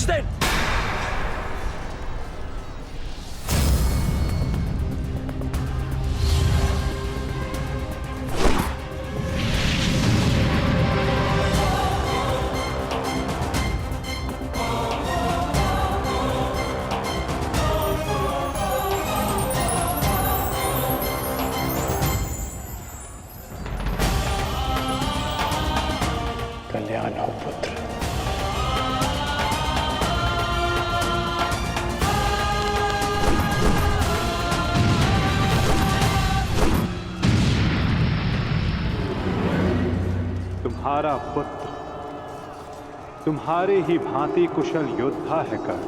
दे। कल्याण हो पुत्र। तुम्हारा पुत्र तुम्हारे ही भांति कुशल योद्धा है कर्ण।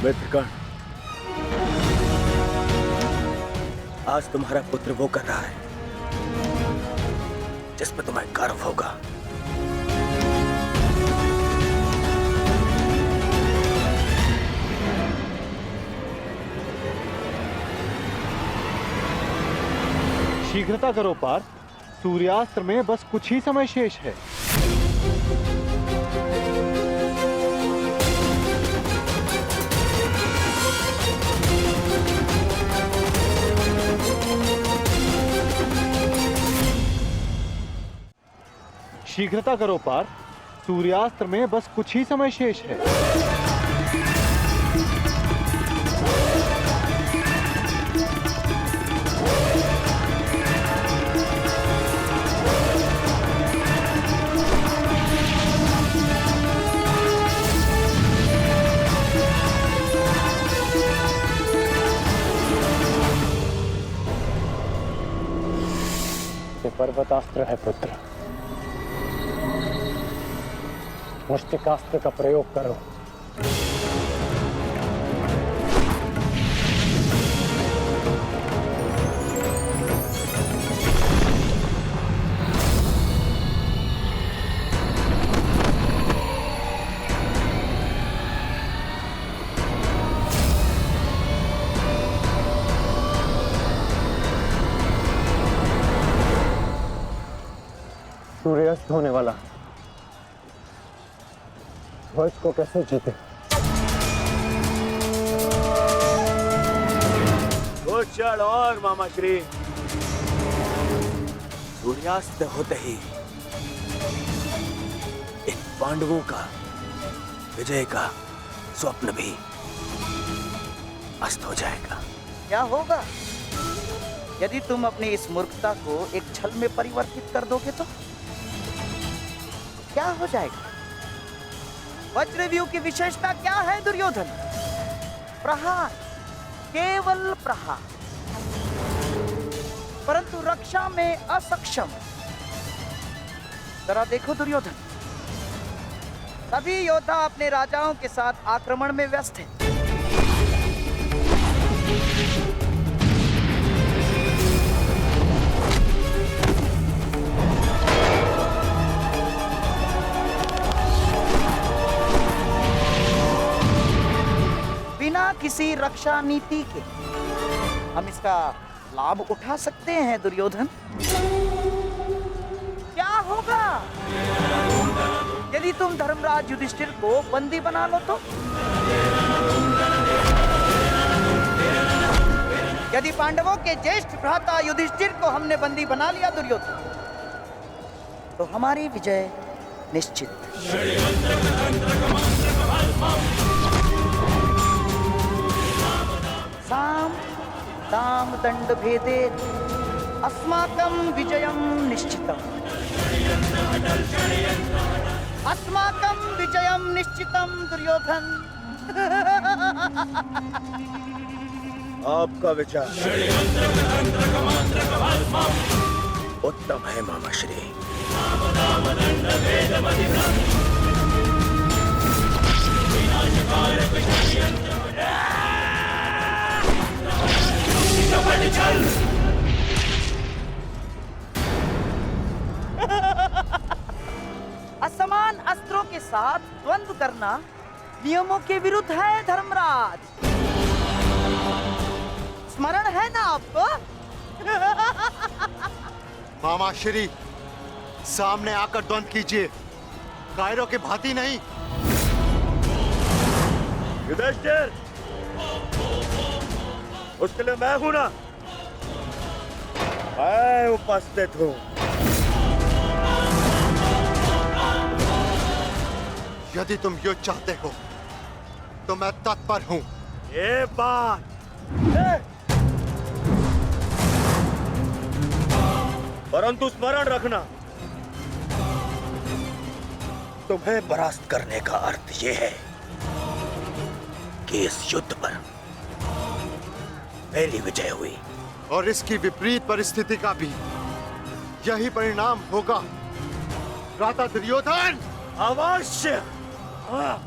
मित्र कर्ण, आज तुम्हारा पुत्र वो कर रहा है जिस पर तुम्हें गर्व होगा। शीघ्रता करो पार्थ, सूर्यास्त्र में बस कुछ ही समय शेष है। शीघ्रता करो पार्थ, सूर्यास्त्र में बस कुछ ही समय शेष है। ये पर्वतास्त्र है पुत्र, मुष्टिकास्त्र का प्रयोग करो। सूर्यास्त होने वाला, ध्वज को कैसे जीते? कुछ क्षण और मामा श्री। सूर्यास्त होते ही इन पांडवों का विजय का स्वप्न भी अस्त हो जाएगा। क्या होगा यदि तुम अपनी इस मूर्खता को एक छल में परिवर्तित कर दोगे तो क्या हो जाएगा? वज्रव्यूह की विशेषता क्या है दुर्योधन? प्रहार, केवल प्रहार, परंतु रक्षा में असक्षम। जरा देखो दुर्योधन, सभी योद्धा अपने राजाओं के साथ आक्रमण में व्यस्त हैं। बिना किसी रक्षा नीति के हम इसका लाभ उठा सकते हैं दुर्योधन। क्या होगा यदि तुम धर्मराज युधिष्ठिर को बंदी बना लो तो? यदि पांडवों के ज्येष्ठ भ्राता युधिष्ठिर को हमने बंदी बना लिया दुर्योधन, तो हमारी विजय निश्चित। साम दाम दंड भेदे अस्माकं विजयं निश्चितम्। अस्माकं विजयं निश्चितम् दुर्योधन। आपका विचार उत्तम है मामा श्री। असमान अस्त्रों के साथ द्वंद्व करना नियमों के विरुद्ध है धर्मराज। स्मरण है ना आपको? मामा श्री, सामने आकर द्वंद कीजिए, कायरों की भांति नहीं। युधिष्ठिर, उसके लिए मैं हूं ना, मैं उपस्थित हूं। यदि तुम युद्ध चाहते हो तो मैं तत्पर हूं। ये बात परंतु स्मरण रखना, तुम्हें परास्त करने का अर्थ यह है कि इस युद्ध पर पहली विजय हुई, और इसकी विपरीत परिस्थिति का भी यही परिणाम होगा। भ्राता दुर्योधन, अवश्य। हाँ।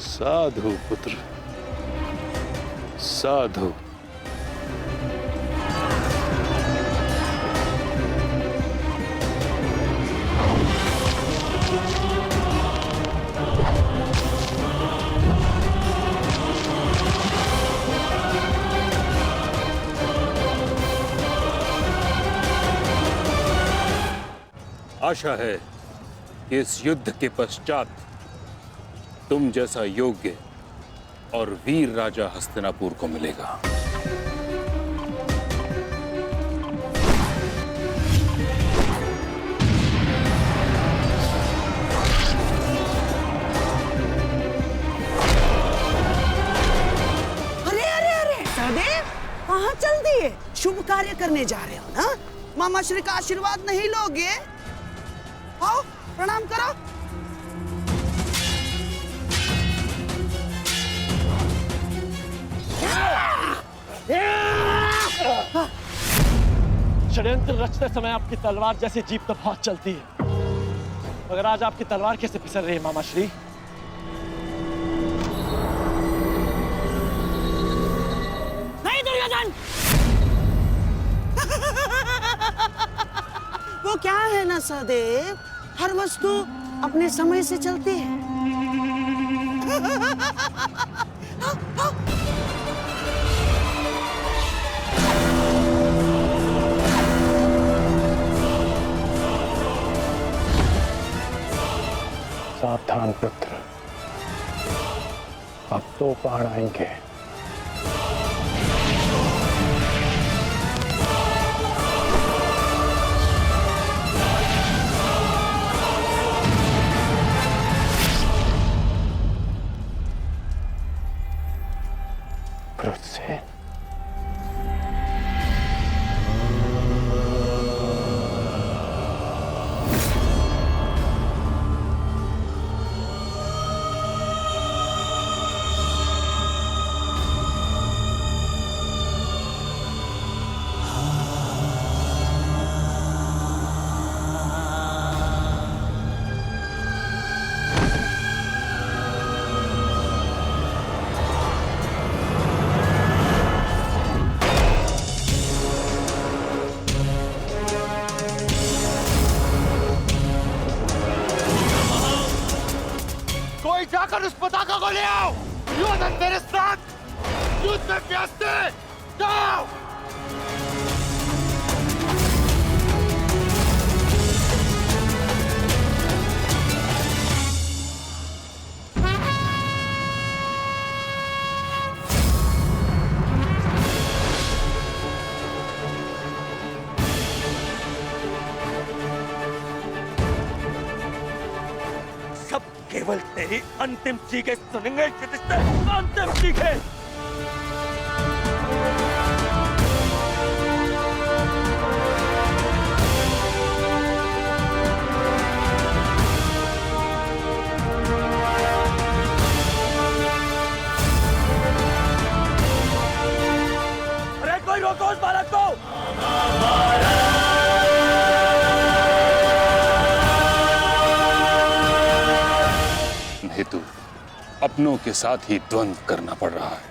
साधु पुत्र, साधु। आशा है कि इस युद्ध के पश्चात तुम जैसा योग्य और वीर राजा हस्तिनापुर को मिलेगा। अरे अरे अरे सहदेव, कहाँ चल दिए? शुभ कार्य करने जा रहे हो ना? मामा श्री का आशीर्वाद नहीं लोगे? आओ प्रणाम करो। षड्यंत्र रचते समय आपकी तलवार जैसी जीप तो बहुत चलती है, मगर आज आपकी तलवार कैसे फिसल रही है मामा श्री? नहीं दुर्योधन, वो क्या है ना सहदेव, हर वस्तु अपने समय से चलती है। सावधान पुत्र, अब तो बाण आएंगे। क्रोध से जाकर उस पताका को ले आओ। दुर्योधन मेरे साथ युद्ध में व्यस्त है। जाओ। केवल तेरी अंतिम चीखें सुनेंगे युधिष्ठिर, अंतिम चीखें। अपनों के साथ ही द्वंद्व करना पड़ रहा है।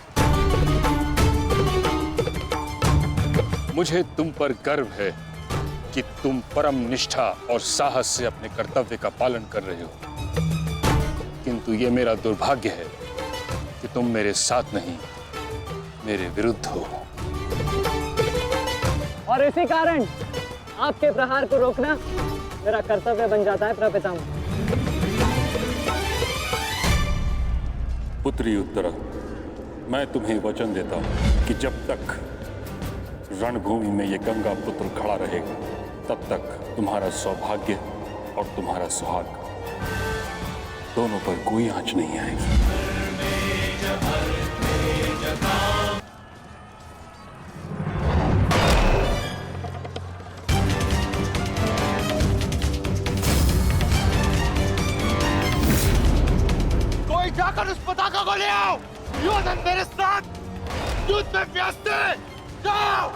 मुझे तुम पर गर्व है कि तुम परम निष्ठा और साहस से अपने कर्तव्य का पालन कर रहे हो, किंतु ये मेरा दुर्भाग्य है कि तुम मेरे साथ नहीं, मेरे विरुद्ध हो। और इसी कारण आपके प्रहार को रोकना मेरा कर्तव्य बन जाता है प्रपितामह। पुत्री उत्तरा, मैं तुम्हें वचन देता हूं कि जब तक रणभूमि में ये गंगा पुत्र खड़ा रहेगा, तब तक तुम्हारा सौभाग्य और तुम्हारा सुहाग दोनों पर कोई आंच नहीं आएगी। कोई जाकर उस पताका को ले आओ। योधन मेरे साथ युद्ध में व्यस्त है। जाओ।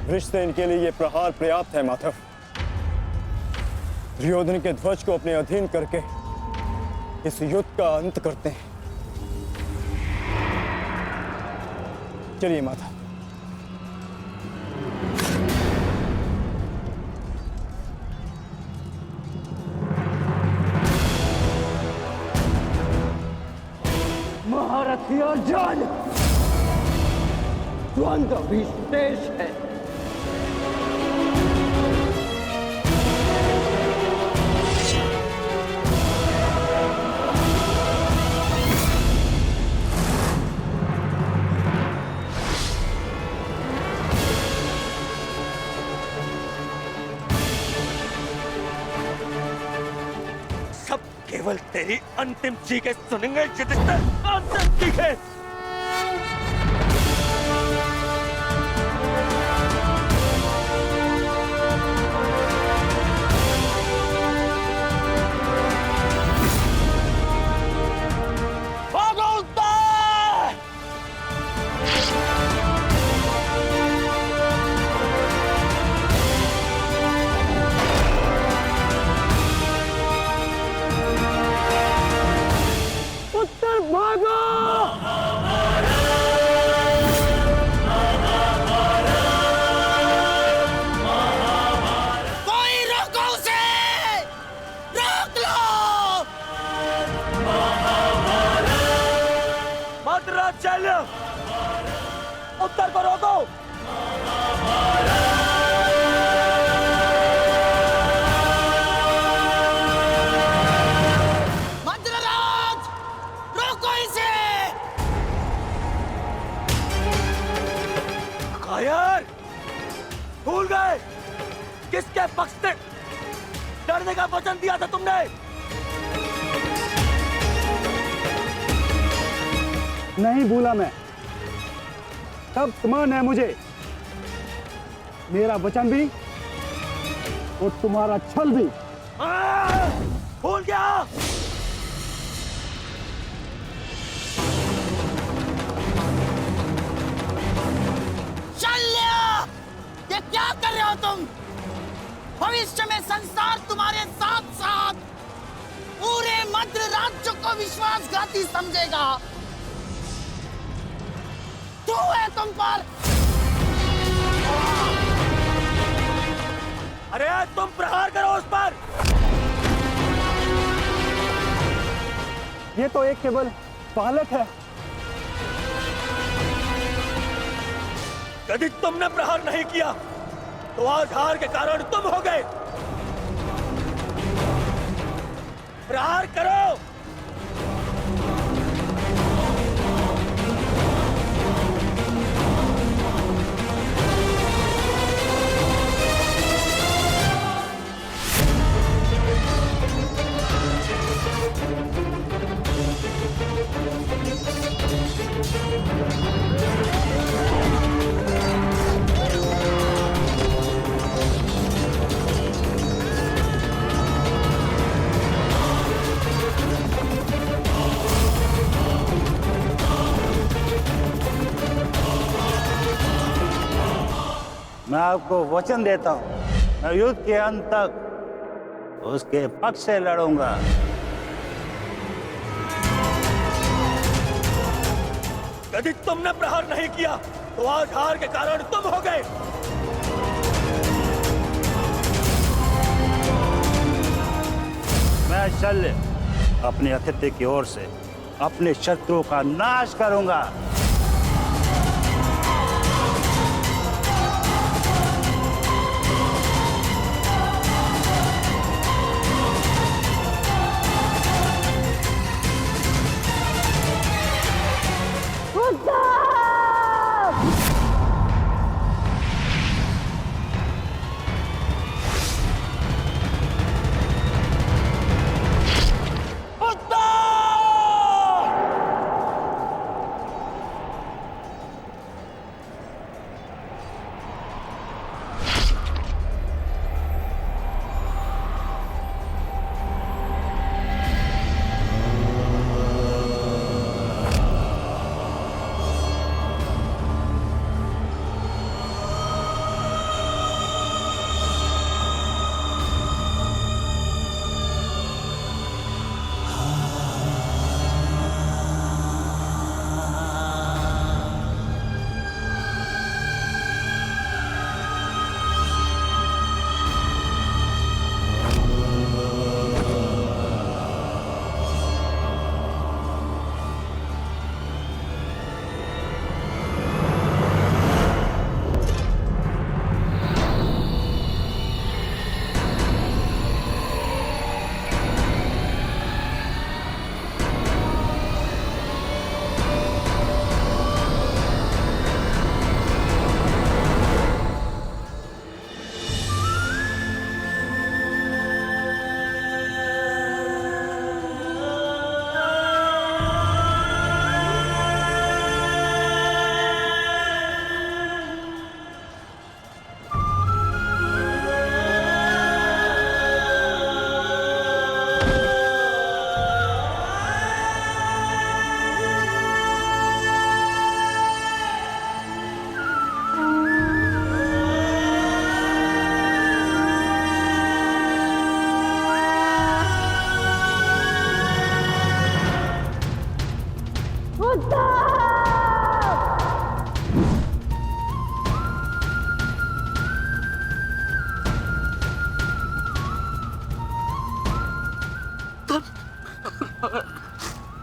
वृषसेन के लिए यह प्रहार पर्याप्त है माधव। दुर्योधन के ध्वज को अपने अधीन करके इस युद्ध का अंत करते हैं। चलिए माधव। महारथी अर्जुन, द्वंद्व भी शेष है। केवल तेरी अंतिम चीखें सुनेंगे युधिष्ठिर, अंतिम चीखें। भागो उत्तर! उत्तर भागो! कोई रोको उसे! रोक लो! मद्राचार्य, उत्तर को रोको। मद्रराज, रोको इसे! कायर, भूल गए किसके पक्ष से लड़ने का वचन दिया था तुमने? नहीं भूला मैं। तब स्मरण है मुझे मेरा वचन भी और तुम्हारा छल भी। भूल गया? शल्य! ये क्या कर रहे हो तुम? भविष्य में संसार तुम्हारे साथ साथ पूरे मद्र राज्य को विश्वासघाती समझेगा। तू है तुम पर। अरे तुम प्रहार करो उस पर। ये तो एक केवल बालक है। यदि तुमने प्रहार नहीं किया तो आज हार के कारण तुम हो गए। प्रहार करो। मैं आपको वचन देता हूँ, मैं युद्ध के अंत तक उसके पक्ष से लड़ूंगा। यदि तुमने प्रहार नहीं किया तो आज हार के कारण तुम हो गए। मैं शल्य अपने अतिथि की ओर से अपने शत्रुओं का नाश करूंगा।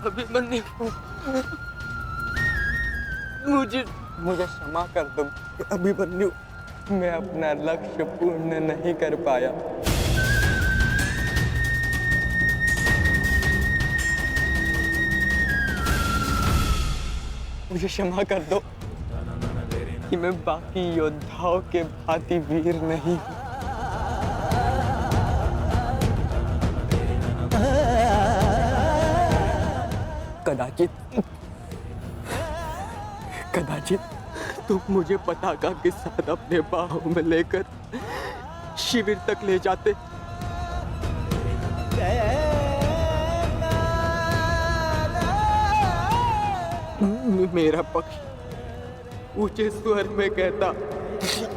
अभिमन्यु, मुझे क्षमा कर दो अभिमन्यु, मैं अपना लक्ष्य पूर्ण नहीं कर पाया। मुझे क्षमा कर दो कि मैं बाकी योद्धाओं के भांति वीर नहीं हूं। कदाचित तुम मुझे पताका के साथ अपने बाहों में लेकर शिविर तक ले जाते। मेरा पक्ष ऊंचे स्वर में कहता,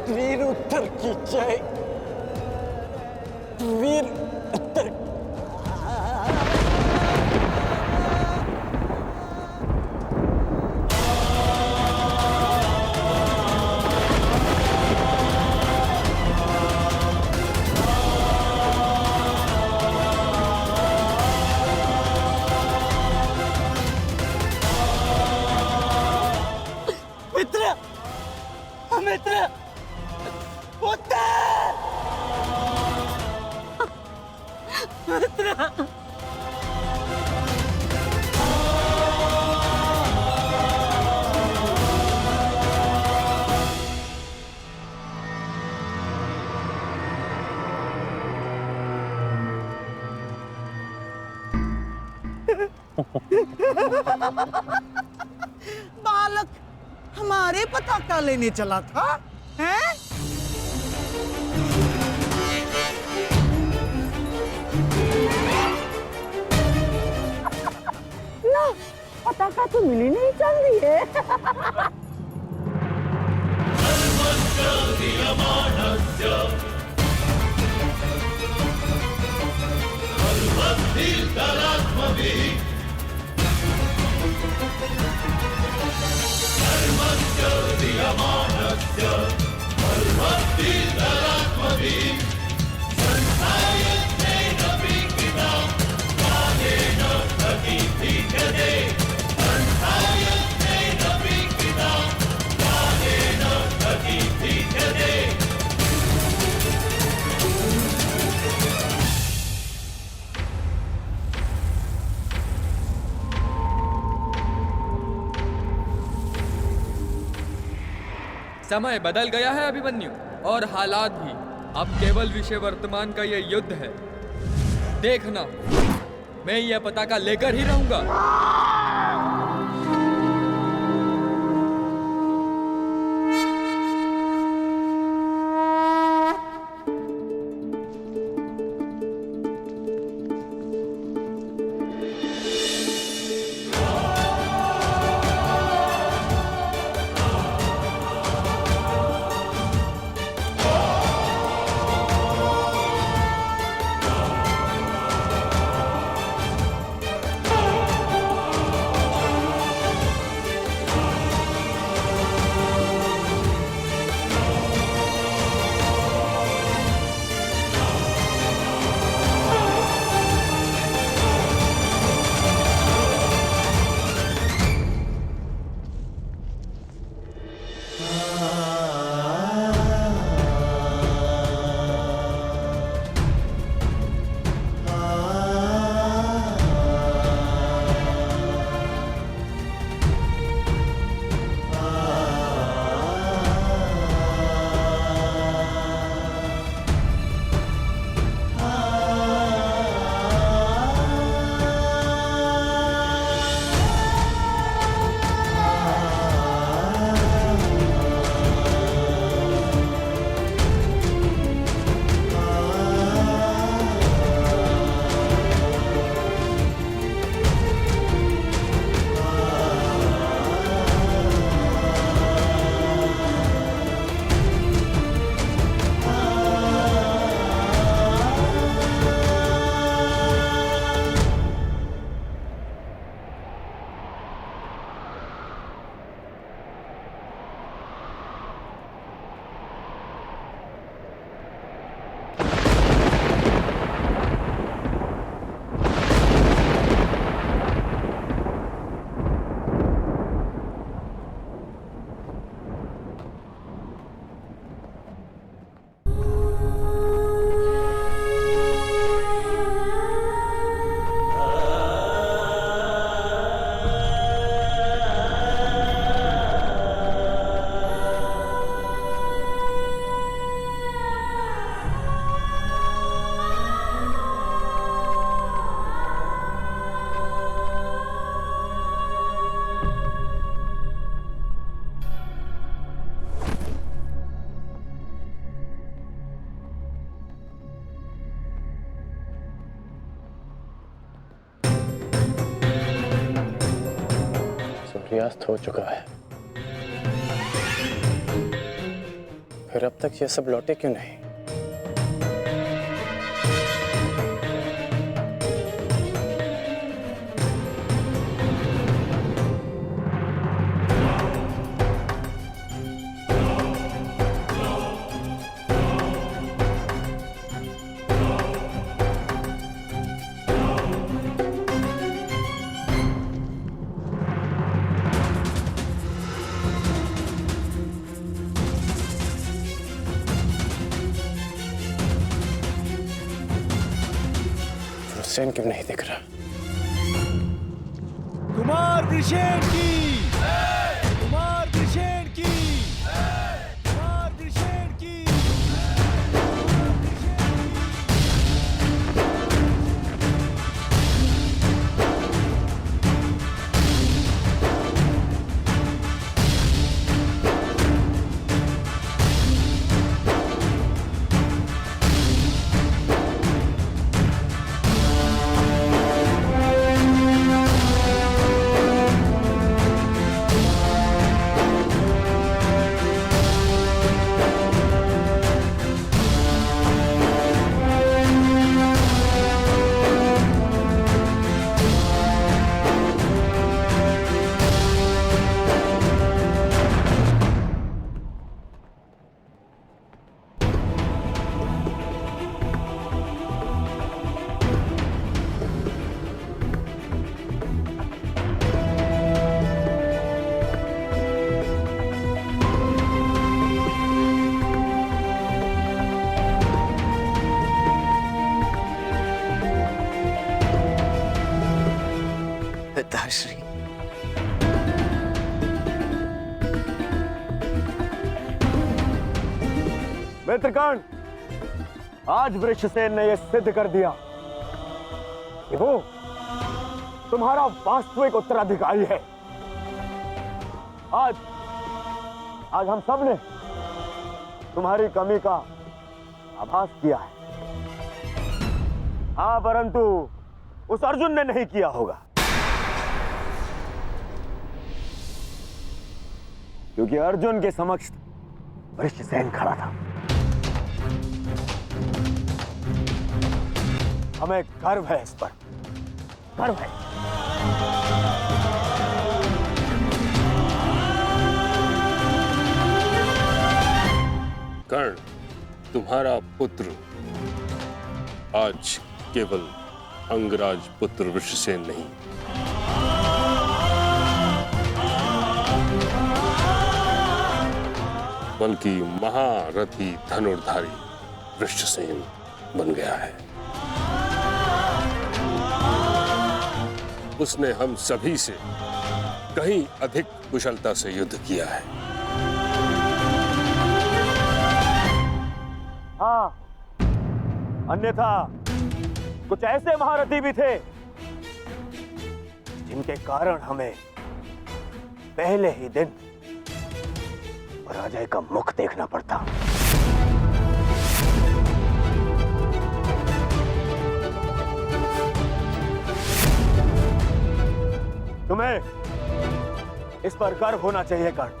वीर उत्तर की जय, वीर उत्तर। मित्र, उत्तर! मित्र! बालक हमारे पताका लेने चला था, हैं? ना, पताका तो मिली नहीं, चल रही है। समय बदल गया है अभिमन्यु, और हालात भी। अब केवल विषय वर्तमान का यह युद्ध है। देखना, मैं यह पताका लेकर ही रहूंगा। सूर्यास्त हो चुका है, फिर अब तक ये सब लौटे क्यों नहीं? हुसैन क्यों नहीं दिख रहा? कुमार वृषेण की, कुमार वृषेण की, कुमार वृषेण की। पिताश्री। मित्रगण, आज वृषसेन ने यह सिद्ध कर दिया कि वो तुम्हारा वास्तविक उत्तराधिकारी है। आज हम सब ने तुम्हारी कमी का आभास किया है। हाँ, परंतु उस अर्जुन ने नहीं किया होगा, क्योंकि अर्जुन के समक्ष वृषसेन खड़ा था। हमें गर्व है, इस पर गर्व है। कर्ण, तुम्हारा पुत्र आज केवल अंगराज पुत्र वृषसेन नहीं, बल्कि महारथी धनुर्धारी वृषसेन बन गया है। उसने हम सभी से कहीं अधिक कुशलता से युद्ध किया है। हाँ, अन्यथा कुछ ऐसे महारथी भी थे जिनके कारण हमें पहले ही दिन पराजय का मुख देखना पड़ता। तुम्हें इस पर गर्व होना चाहिए कर्ण।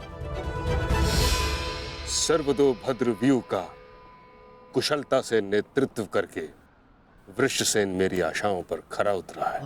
सर्वतोभद्र व्यू का कुशलता से नेतृत्व करके वृषसेन मेरी आशाओं पर खरा उतरा है।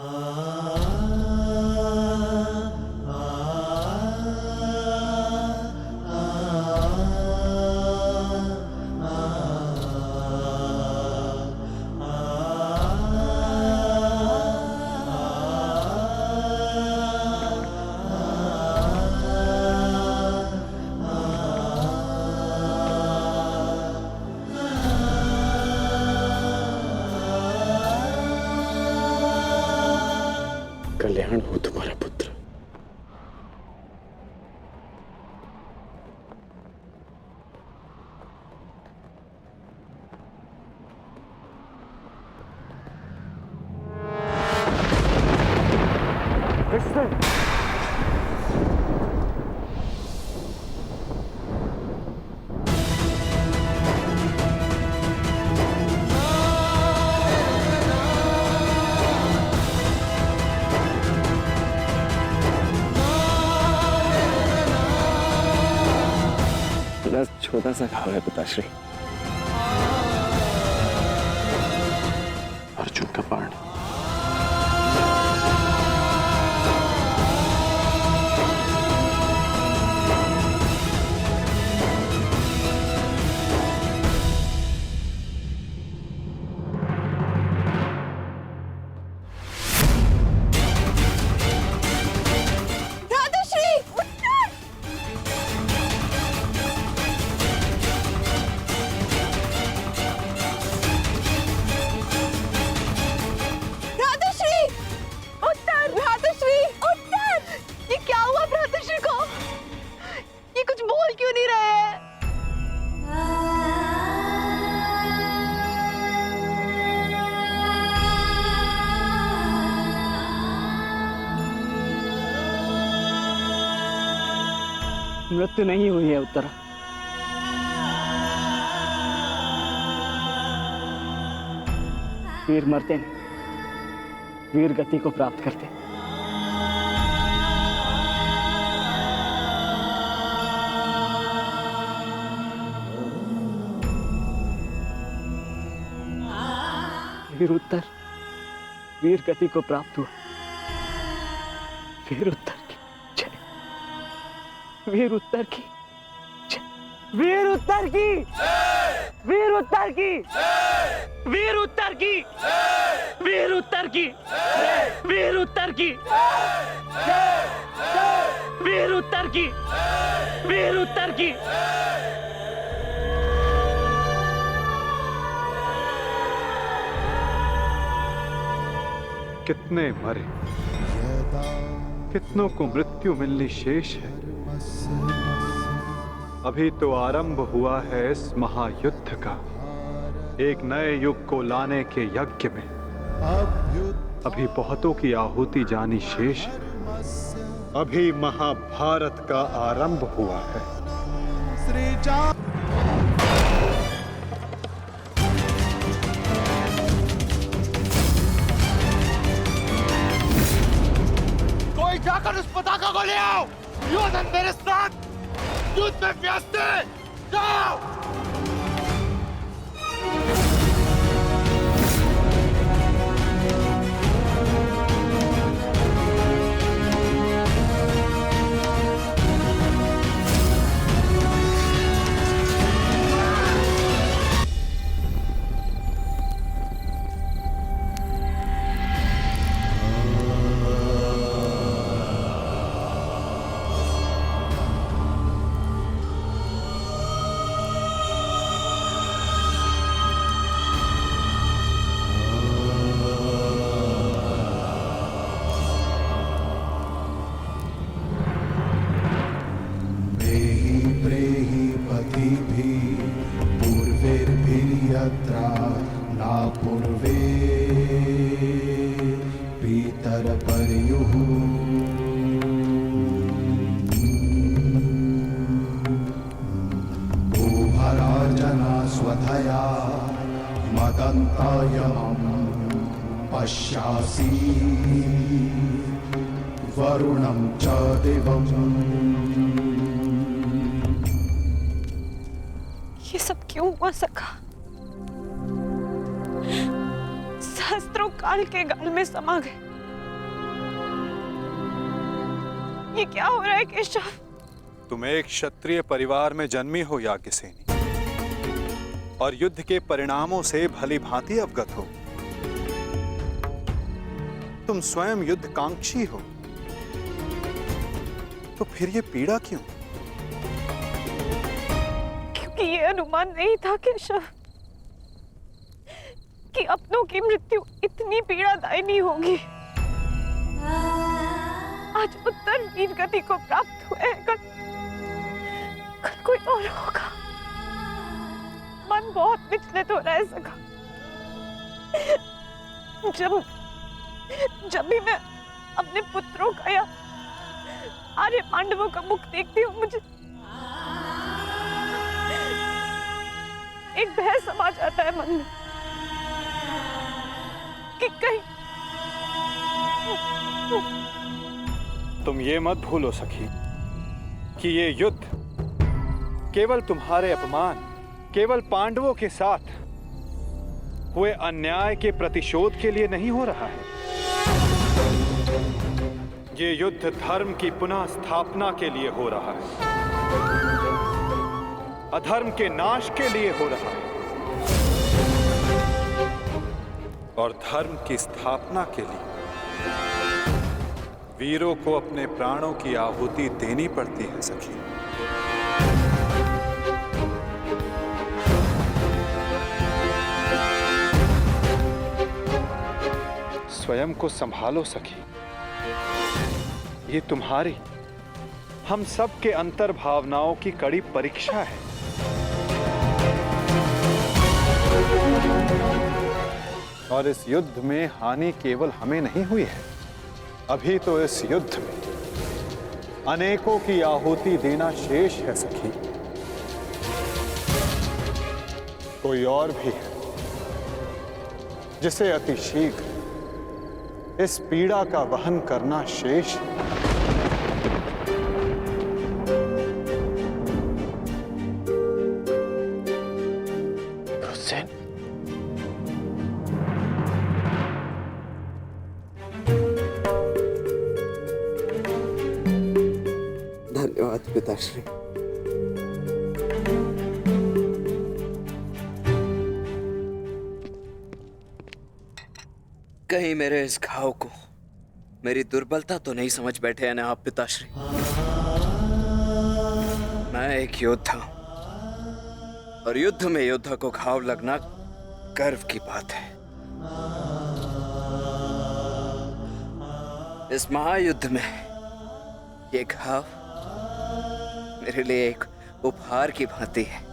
कल्याण हो तुम्हारा पुत्र। छोटा सा घाव है पिताश्री, अर्जुन का बाण। मृत्यु नहीं हुई है उत्तरा। वीर मरते नहीं, वीर गति को प्राप्त करते। वीर उत्तर वीर गति को प्राप्त हुआ। वीर उत्तर की जय। वीर उत्तर की जय। वीर उत्तर की वीर उत्तर की वीर उत्तर की वीर उत्तर की वीर उत्तर की वीर उत्तर की वीर उत्तर की। कितने मरे। कितनों को मृत्यु मिलनी शेष है। अभी तो आरंभ हुआ है इस महायुद्ध का, एक नए युग को लाने के यज्ञ में। अभी बहुतों की आहुति जानी शेष है। अभी महाभारत का आरंभ हुआ है। कोई जाकर उस पताका को ले आओ। योधन मेरे साथ युद्ध में व्यस्त है। जाओ। पश्यासि वरुणं च दिवम्। ये सब क्यों हुआ सखा? सहस्त्रों काल के गाल में समा गए। ये क्या हो रहा है केशव? तुम एक क्षत्रिय परिवार में जन्मी हो याज्ञसेनी, और युद्ध के परिणामों से भली भांति अवगत हो। तुम स्वयं युद्ध कांक्षी हो, तो फिर ये पीड़ा क्यों? क्योंकि ये अनुमान नहीं था केशव कि अपनों की मृत्यु इतनी पीड़ादायिनी होगी। आज उत्तर वीर गति को प्राप्त हुए, कल कोई और होगा। मन बहुत विचलित हो रहा है सखा। जब भी मैं अपने पुत्रों का या आर्य पांडवों का मुख देखती हूँ, मुझे एक भय समा जाता है मन में कि कहीं। तुम ये मत भूलो सखी कि ये युद्ध केवल तुम्हारे अपमान, केवल पांडवों के साथ हुए अन्याय के प्रतिशोध के लिए नहीं हो रहा है। ये युद्ध धर्म की पुनः स्थापना के लिए हो रहा है, अधर्म के नाश के लिए हो रहा है। और धर्म की स्थापना के लिए वीरों को अपने प्राणों की आहुति देनी पड़ती है सखी। स्वयं को संभालो सखी। ये तुम्हारी, हम सब के अंतर भावनाओं की कड़ी परीक्षा है। और इस युद्ध में हानि केवल हमें नहीं हुई है। अभी तो इस युद्ध में अनेकों की आहुति देना शेष है सखी। कोई और भी है जिसे अतिशीघ्र इस पीड़ा का वहन करना शेष है। धन्यवाद पिताश्री। कहीं मेरे इस घाव को मेरी दुर्बलता तो नहीं समझ बैठे हैं ना आप पिताश्री? मैं एक योद्धा हूं, और युद्ध में योद्धा को घाव लगना गर्व की बात है। इस महायुद्ध में ये घाव मेरे लिए एक उपहार की भांति है।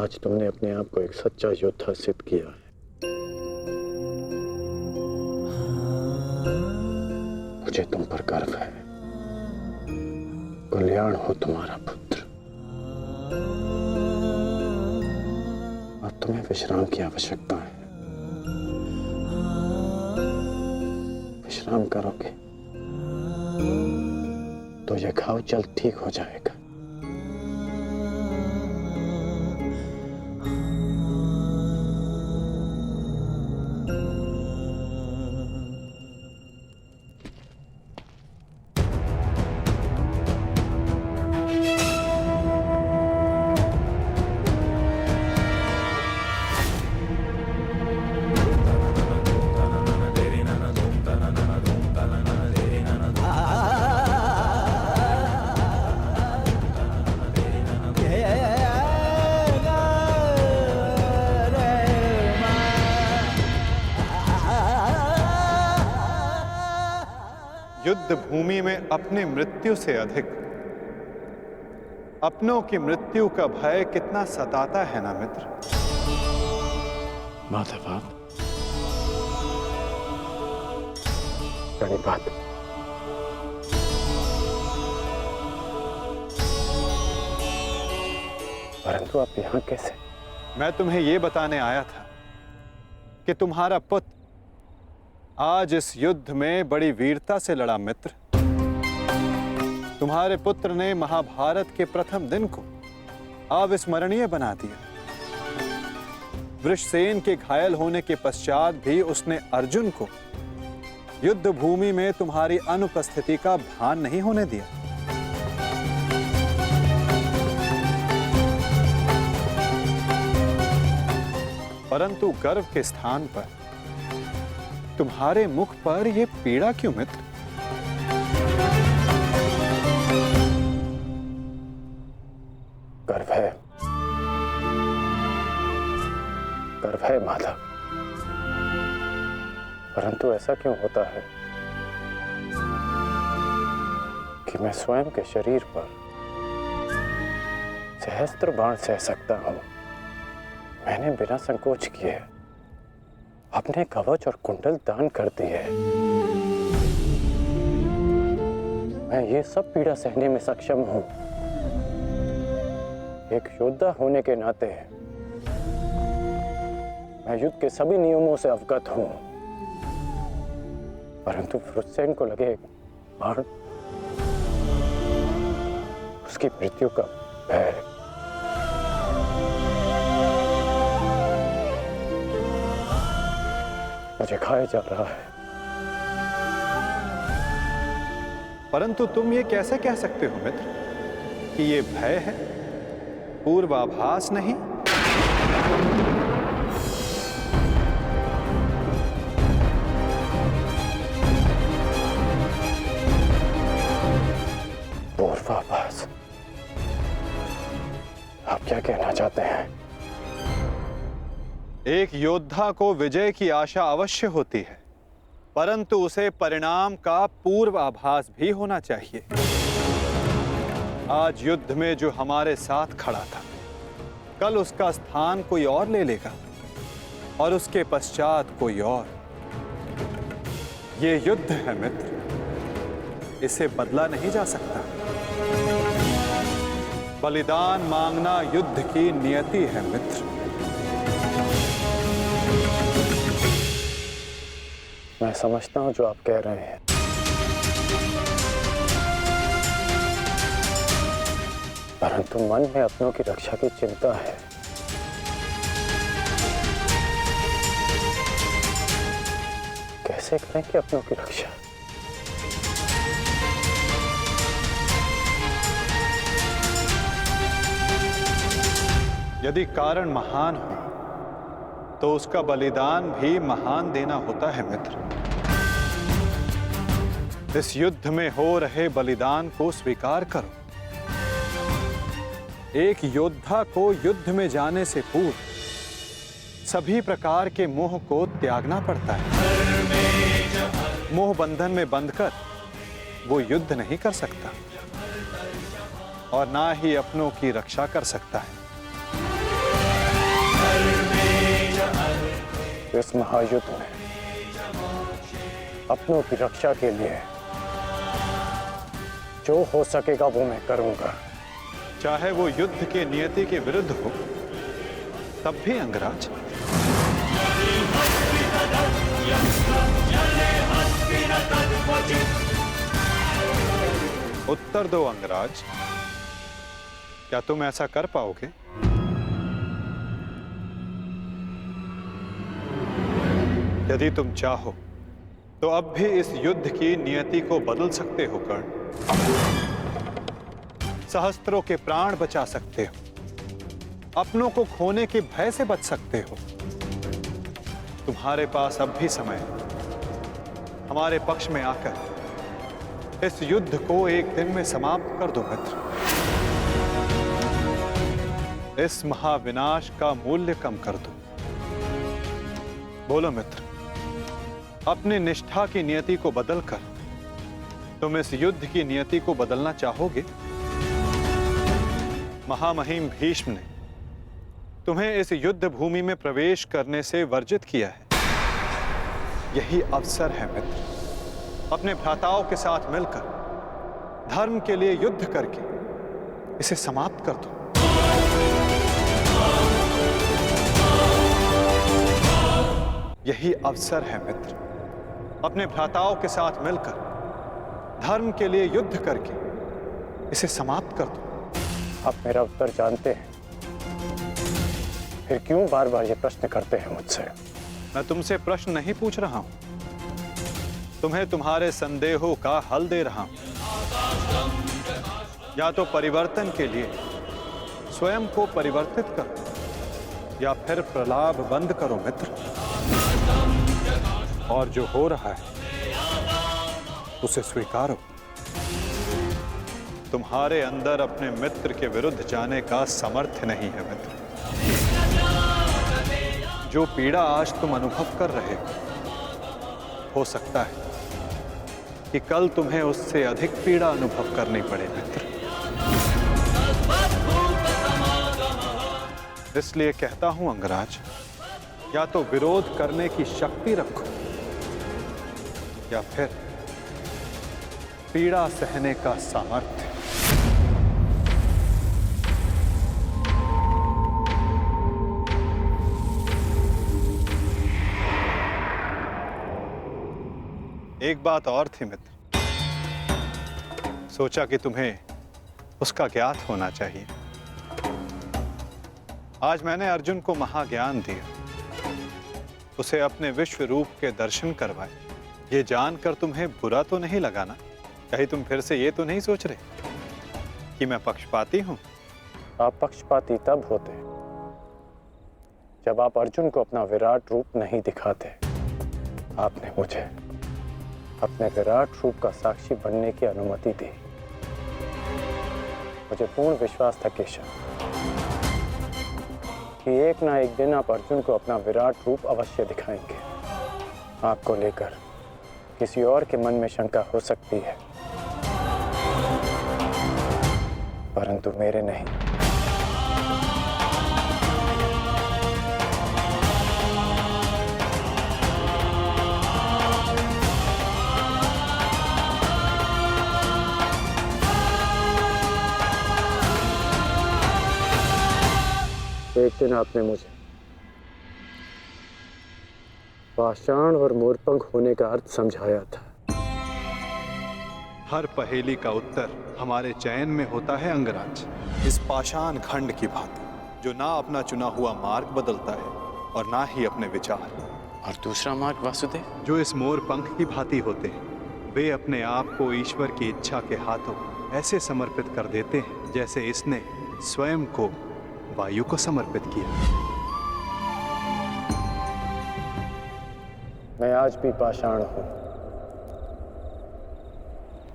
आज तुमने अपने आप को एक सच्चा योद्धा सिद्ध किया है। मुझे तुम पर गर्व है। कल्याण हो तुम्हारा पुत्र। अब तुम्हें विश्राम की आवश्यकता है। विश्राम करोगे तो यह घाव जल्द ठीक हो जाएगा। युद्ध भूमि में अपनी मृत्यु से अधिक अपनों की मृत्यु का भय कितना सताता है ना मित्र। माधवा, प्रणिपात। परंतु आप यहां कैसे? मैं तुम्हें यह बताने आया था कि तुम्हारा पुत्र आज इस युद्ध में बड़ी वीरता से लड़ा मित्र। तुम्हारे पुत्र ने महाभारत के प्रथम दिन को अविस्मरणीय बना दिया। वृषसेन के घायल होने के पश्चात भी उसने अर्जुन को युद्ध भूमि में तुम्हारी अनुपस्थिति का भान नहीं होने दिया। परंतु गर्व के स्थान पर तुम्हारे मुख पर यह पीड़ा क्यों मित्र? गर्व है, गर्व है माधव। परंतु ऐसा क्यों होता है कि मैं स्वयं के शरीर पर सहस्त्र बाण सह सकता हूं। मैंने बिना संकोच किए अपने कवच और कुंडल दान कर दिए। मैं ये सब पीड़ा सहने में सक्षम हूं। एक योद्धा होने के नाते मैं युद्ध के सभी नियमों से अवगत हूं। परंतु वृषसेन को लगे बाण, उसकी मृत्यु का भय मुझे खाया जा रहा है। परंतु तुम ये कैसे कह सकते हो मित्र कि ये भय है, पूर्वाभास नहीं? पूर्वाभास? आप क्या कहना चाहते हैं? एक योद्धा को विजय की आशा अवश्य होती है, परंतु उसे परिणाम का पूर्वाभास भी होना चाहिए। आज युद्ध में जो हमारे साथ खड़ा था, कल उसका स्थान कोई और ले लेगा और उसके पश्चात कोई और। ये युद्ध है मित्र, इसे बदला नहीं जा सकता। बलिदान मांगना युद्ध की नियति है मित्र। मैं समझता हूं जो आप कह रहे हैं, परंतु मन में अपनों की रक्षा की चिंता है। कैसे करेंगे अपनों की रक्षा? यदि कारण महान हो तो उसका बलिदान भी महान देना होता है मित्र। इस युद्ध में हो रहे बलिदान को स्वीकार करो। एक योद्धा को युद्ध में जाने से पूर्व सभी प्रकार के मोह को त्यागना पड़ता है। मोह बंधन में बंधकर वो युद्ध नहीं कर सकता और ना ही अपनों की रक्षा कर सकता है। इस महायुद्ध में अपनों की रक्षा के लिए जो हो सकेगा वो मैं करूंगा, चाहे वो युद्ध के नियति के विरुद्ध हो तब भी अंगराज। उत्तर दो अंगराज, क्या तुम ऐसा कर पाओगे? यदि तुम चाहो तो अब भी इस युद्ध की नियति को बदल सकते हो कर्ण। सहस्त्रों के प्राण बचा सकते हो, अपनों को खोने के भय से बच सकते हो। तुम्हारे पास अब भी समय है। हमारे पक्ष में आकर इस युद्ध को एक दिन में समाप्त कर दो मित्र। इस महाविनाश का मूल्य कम कर दो। बोलो मित्र, अपनी निष्ठा की नियति को बदलकर तुम इस युद्ध की नियति को बदलना चाहोगे? महामहिम भीष्म ने तुम्हें इस युद्ध भूमि में प्रवेश करने से वर्जित किया है। यही अवसर है मित्र, अपने भ्राताओं के साथ मिलकर धर्म के लिए युद्ध करके इसे समाप्त कर दो। यही अवसर है मित्र, अपने भ्राताओं के साथ मिलकर धर्म के लिए युद्ध करके इसे समाप्त कर दो। आप मेरा उत्तर जानते हैं, फिर क्यों बार बार ये प्रश्न करते हैं मुझसे? मैं तुमसे प्रश्न नहीं पूछ रहा हूं, तुम्हें तुम्हारे संदेहों का हल दे रहा हूं। या तो परिवर्तन के लिए स्वयं को परिवर्तित करो या फिर प्रलाप बंद करो मित्र। और जो हो रहा है उसे स्वीकारो। तुम्हारे अंदर अपने मित्र के विरुद्ध जाने का सामर्थ्य नहीं है मित्र। जो पीड़ा आज तुम अनुभव कर रहे हो सकता है कि कल तुम्हें उससे अधिक पीड़ा अनुभव करनी पड़े मित्र। इसलिए कहता हूं अंगराज, या तो विरोध करने की शक्ति रखो या फिर पीड़ा सहने का सामर्थ्य। एक बात और थी मित्र, सोचा कि तुम्हें उसका ज्ञात होना चाहिए। आज मैंने अर्जुन को महाज्ञान दिया, उसे अपने विश्व रूप के दर्शन करवाए। ये जानकर तुम्हें बुरा तो नहीं लगा ना? कहीं तुम फिर से ये तो नहीं सोच रहे कि मैं पक्षपाती हूं? आप पक्षपाती तब होते जब आप अर्जुन को अपना विराट रूप नहीं दिखाते। आपने मुझे अपने विराट रूप का साक्षी बनने की अनुमति दी। मुझे पूर्ण विश्वास था केशव कि एक ना एक दिन आप अर्जुन को अपना विराट रूप अवश्य दिखाएंगे। आपको लेकर किसी और के मन में शंका हो सकती है, परंतु मेरे नहीं। एक दिन आपने मुझे पाषाण और मोरपंख होने का अर्थ समझाया था। हर पहेली का उत्तर हमारे चयन में होता है अंगराज। इस पाषाण खंड की भांति जो ना अपना चुना हुआ मार्ग बदलता है और ना ही अपने विचार। और दूसरा मार्ग वासुदेव? जो इस मोर पंख की भांति होते हैं, वे अपने आप को ईश्वर की इच्छा के हाथों ऐसे समर्पित कर देते हैं जैसे इसने स्वयं को वायु को समर्पित किया। मैं आज भी पाषाण हूं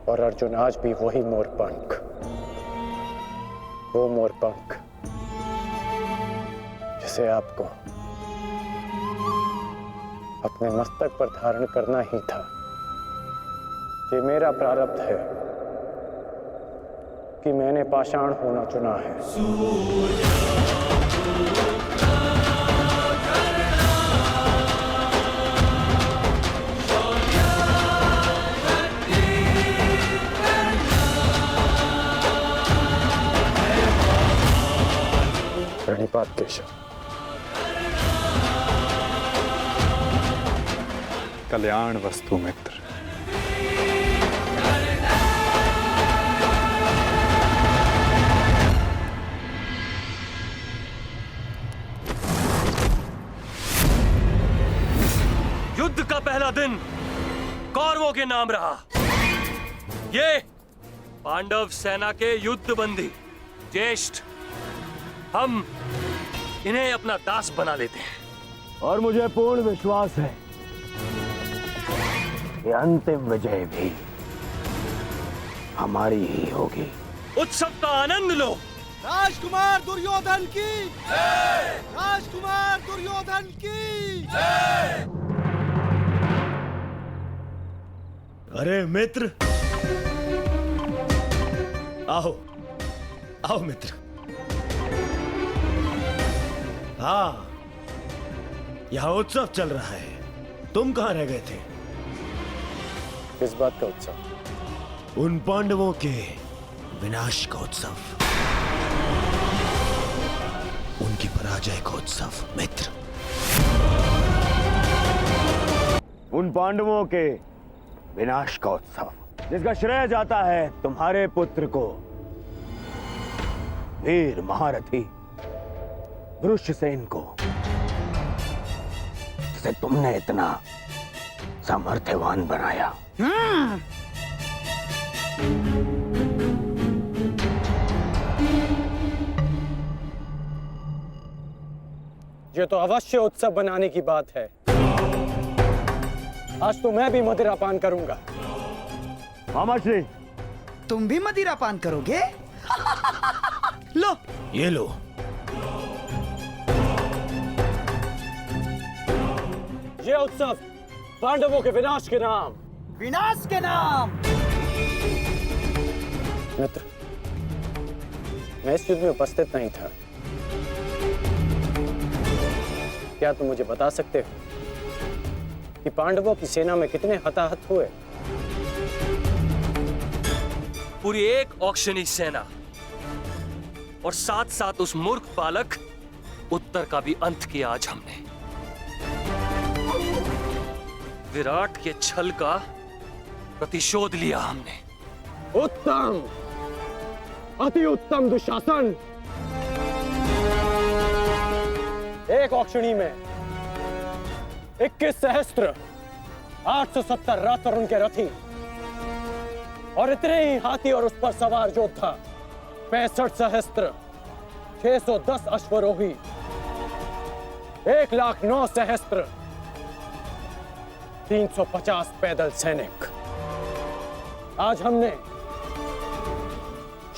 और अर्जुन आज भी वही मोरपंख, वो मोरपंख जिसे आपको अपने मस्तक पर धारण करना ही था। ये मेरा प्रारब्ध है कि मैंने पाषाण होना चुना है। प्रणिपात केशव। कल्याण वस्तु मित्र। युद्ध का पहला दिन कौरवों के नाम रहा। ये पांडव सेना के युद्ध बंदी ज्येष्ठ, हम इन्हें अपना दास बना लेते हैं। और मुझे पूर्ण विश्वास है कि अंतिम विजय भी हमारी ही होगी। उत्सव का आनंद लो। राजकुमार दुर्योधन की राजकुमार दुर्योधन की। अरे मित्र, आओ आओ मित्र। हाँ, यहाँ उत्सव चल रहा है। तुम कहाँ रह गए थे? किस बात का उत्सव? उन पांडवों के विनाश का उत्सव, उनकी पराजय का उत्सव मित्र। उन पांडवों के विनाश का उत्सव जिसका श्रेय जाता है तुम्हारे पुत्र को, वीर महारथी वृषसेन को, जिसे तुमने इतना सामर्थ्यवान बनाया। ये तो अवश्य उत्सव बनाने की बात है। आज तो मैं भी मदिरा पान करूंगा। मामा श्री, तुम भी मदिरा पान करोगे? लो, ये लो। ये उत्सव पांडवों के विनाश के नाम। विनाश के नाम। मित्र, मैं इस युद्ध में उपस्थित नहीं था। क्या तुम मुझे बता सकते हो कि पांडवों की सेना में कितने हताहत हुए? पूरी एक औक्षणी सेना और साथ साथ उस मूर्ख बालक उत्तर का भी अंत किया आज हमने। विराट के छल का प्रतिशोध लिया हमने। उत्तम, अति उत्तम दुशासन। एक औक्षणी में 21 सहस्त्र 870 रथ और उनके रथी और इतने ही हाथी और उस पर सवार योद्धा 65 सहस्त्र 610 अश्वरोही 1,09,000 सहस्त्र 350 पैदल सैनिक। आज हमने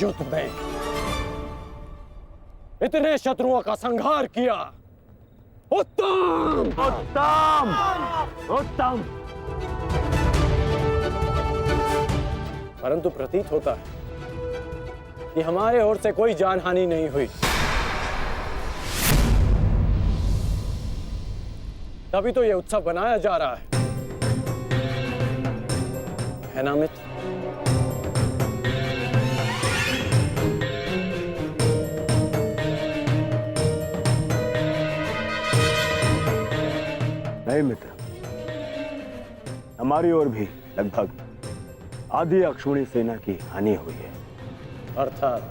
युद्ध में इतने शत्रुओं का संहार किया। उत्तम उत्तम उत्तम। परंतु प्रतीत होता है कि हमारे ओर से कोई जानहानि नहीं हुई। तभी तो यह उत्सव बनाया जा रहा है ना मित्र? नहीं मित्र, हमारी ओर भी लगभग आधी अक्षुणी सेना की हानि हुई है। अर्थात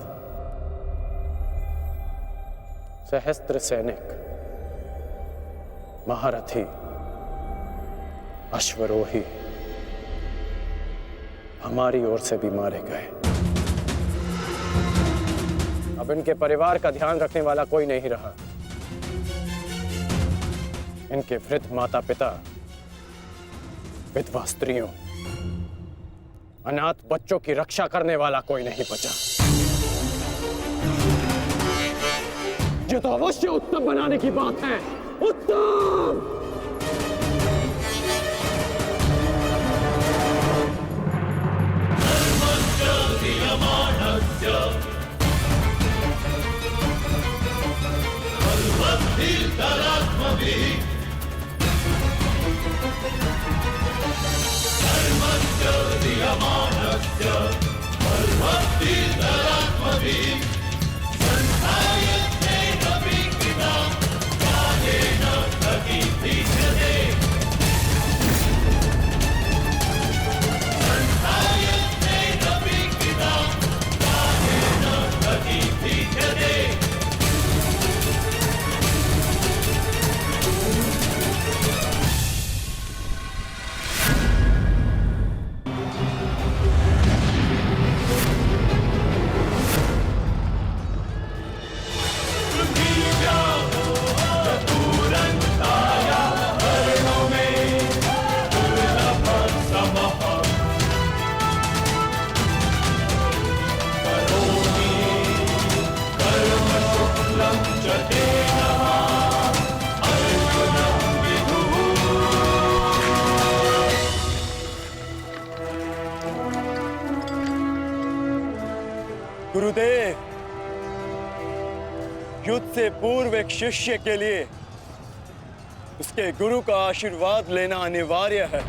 सहस्त्र सैनिक, महारथी अश्वरोही हमारी ओर से भी मारे गए। अब इनके परिवार का ध्यान रखने वाला कोई नहीं रहा। इनके वृद्ध माता पिता, विधवा स्त्रियों, अनाथ बच्चों की रक्षा करने वाला कोई नहीं बचा। ये तो अवश्य उत्तम बनाने की बात है। उत्तम! गुरुदेव, युद्ध से पूर्व एक शिष्य के लिए उसके गुरु का आशीर्वाद लेना अनिवार्य है।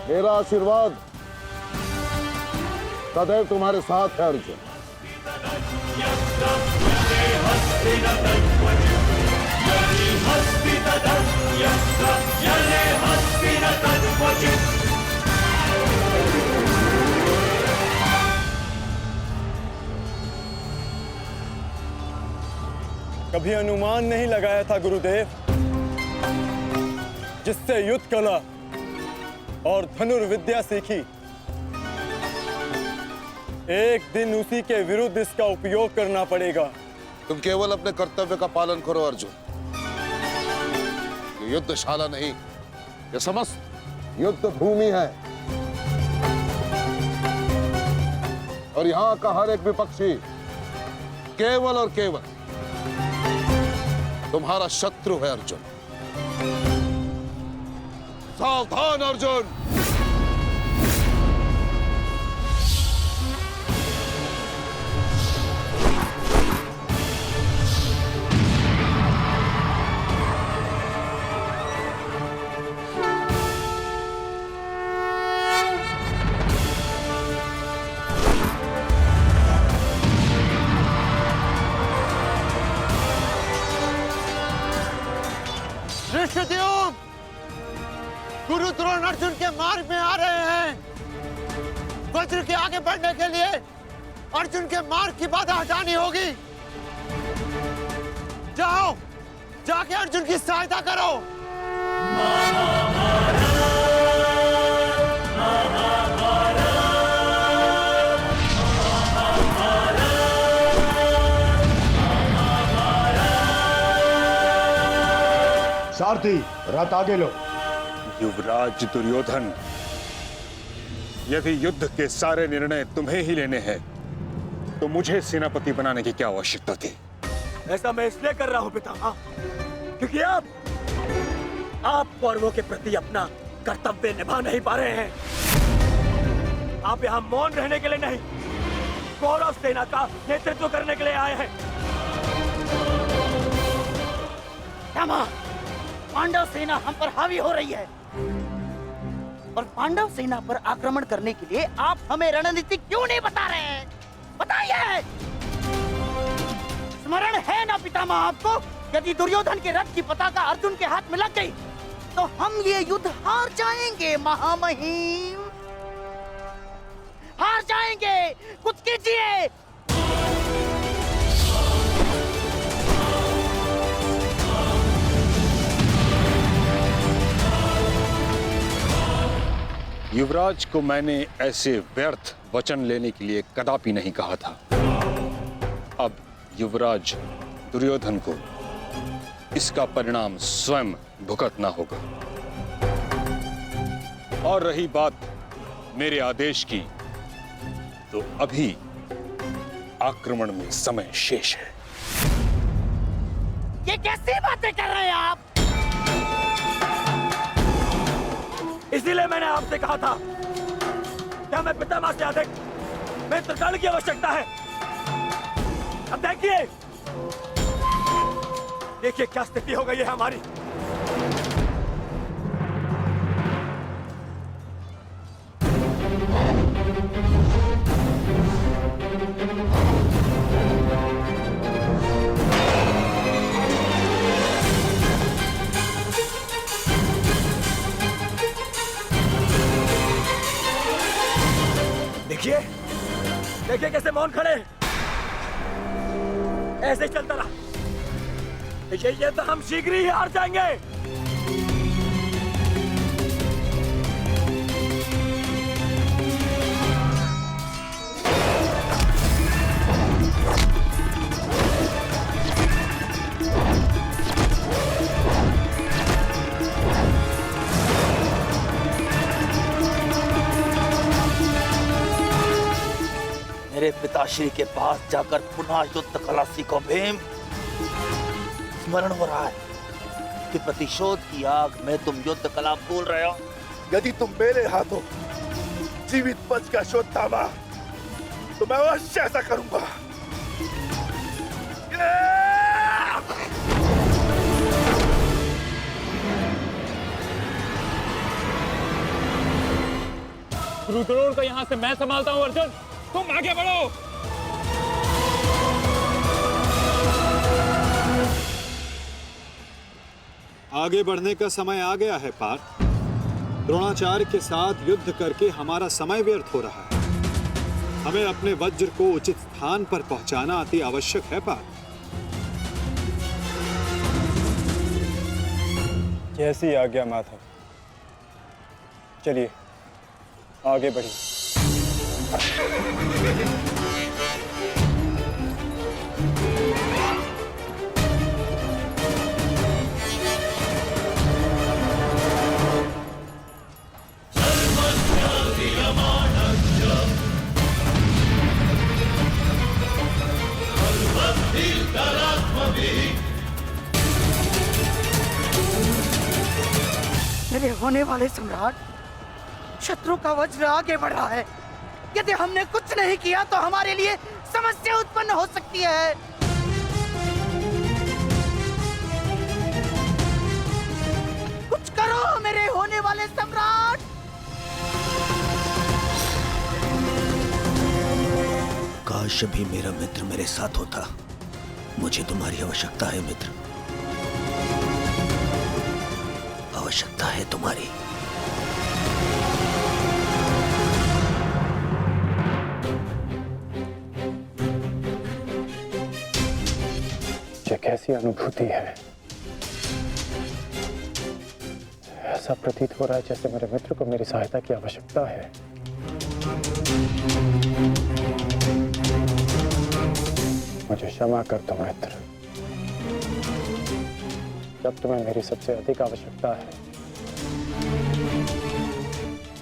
मेरा आशीर्वाद सदैव तुम्हारे साथ है अर्जुन। कभी अनुमान नहीं लगाया था गुरुदेव, जिससे युद्ध कला और धनुर्विद्या सीखी, एक दिन उसी के विरुद्ध इसका उपयोग करना पड़ेगा। तुम केवल अपने कर्तव्य का पालन करो अर्जुन। ये युद्धशाला नहीं, ये समस्त युद्ध भूमि है और यहाँ का हर एक विपक्षी केवल और केवल तुम्हारा शत्रु है अर्जुन। सावधान अर्जुन! ऋषिद्युम्न, गुरु द्रोण अर्जुन के मार्ग में आ रहे हैं। वज्र के आगे बढ़ने के लिए अर्जुन के मार्ग की बाधा हटानी होगी। जाओ, जाके अर्जुन की सहायता करो। सारथी, रथ आगे लो। युवराज दुर्योधन, यदि युद्ध के सारे निर्णय तुम्हें ही लेने हैं तो मुझे सेनापति बनाने की क्या आवश्यकता थी? ऐसा मैं इसलिए कर रहा हूं पितामह, क्योंकि आप कौरवों के प्रति अपना कर्तव्य निभा नहीं पा रहे हैं। आप यहाँ मौन रहने के लिए नहीं, कौरव सेना का नेतृत्व करने के लिए आए हैं। पांडव सेना हम पर हावी हो रही है और पांडव सेना पर आक्रमण करने के लिए आप हमें रणनीति क्यों नहीं बता रहे हैं? बताइए। स्मरण है ना पितामह आपको यदि दुर्योधन के रथ की पताका अर्जुन के हाथ में लग गई तो हम ये युद्ध हार जाएंगे महामहिम, हार जाएंगे। कुछ कीजिए। युवराज को मैंने ऐसे व्यर्थ वचन लेने के लिए कदापि नहीं कहा था। अब युवराज दुर्योधन को इसका परिणाम स्वयं भुगतना होगा। और रही बात मेरे आदेश की, तो अभी आक्रमण में समय शेष है। ये कैसी बातें कर रहे हैं आप? इसीलिए मैंने आपसे कहा था कि हमें पितामह से अधिक मित्रगण की आवश्यकता है। अब देखिए क्या स्थिति हो गई है हमारी। देखिए कैसे मौन खड़े, ऐसे चलता रहा। देखिए ये तो हम शीघ्र ही हार जाएंगे। मेरे पिताश्री के पास जाकर पुनः युद्ध कला सीखो भीम। स्मरण हो रहा है कि प्रतिशोध की आग में तुम युद्ध कला भूल रहे हो। यदि तुम मेरे हाथों जीवित बच का शोध थामा तो मैं अवश्य ऐसा करूंगा। गुरु द्रोण को यहाँ से मैं संभालता हूँ। अर्जुन तुम आगे बढ़ो। आगे बढ़ने का समय आ गया है पार्थ। द्रोणाचार्य के साथ युद्ध करके हमारा समय व्यर्थ हो रहा है। हमें अपने वज्र को उचित स्थान पर पहुंचाना अति आवश्यक है पार्थ। जैसी आज्ञा माधव। चलिए आगे बढ़िए। मेरे होने वाले सम्राट, शत्रु का वज्र आगे बढ़ रहा है। यदि हमने कुछ नहीं किया तो हमारे लिए समस्या उत्पन्न हो सकती है। कुछ करो मेरे होने वाले सम्राट। काश भी मेरा मित्र मेरे साथ होता। मुझे तुम्हारी आवश्यकता है मित्र, आवश्यकता है तुम्हारी। ये कैसी अनुभूति है? ऐसा प्रतीत हो रहा है जैसे मेरे मित्र को मेरी सहायता की आवश्यकता है। मुझे क्षमा कर दो मित्र, जब तुम्हें मेरी सबसे अधिक आवश्यकता है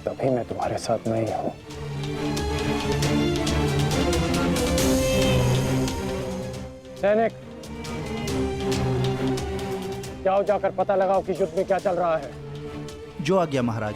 तभी मैं तुम्हारे साथ नहीं हूं। सैनिक, जाओ जाकर पता लगाओ कि युद्ध में क्या चल रहा है। जो आज्ञा महाराज।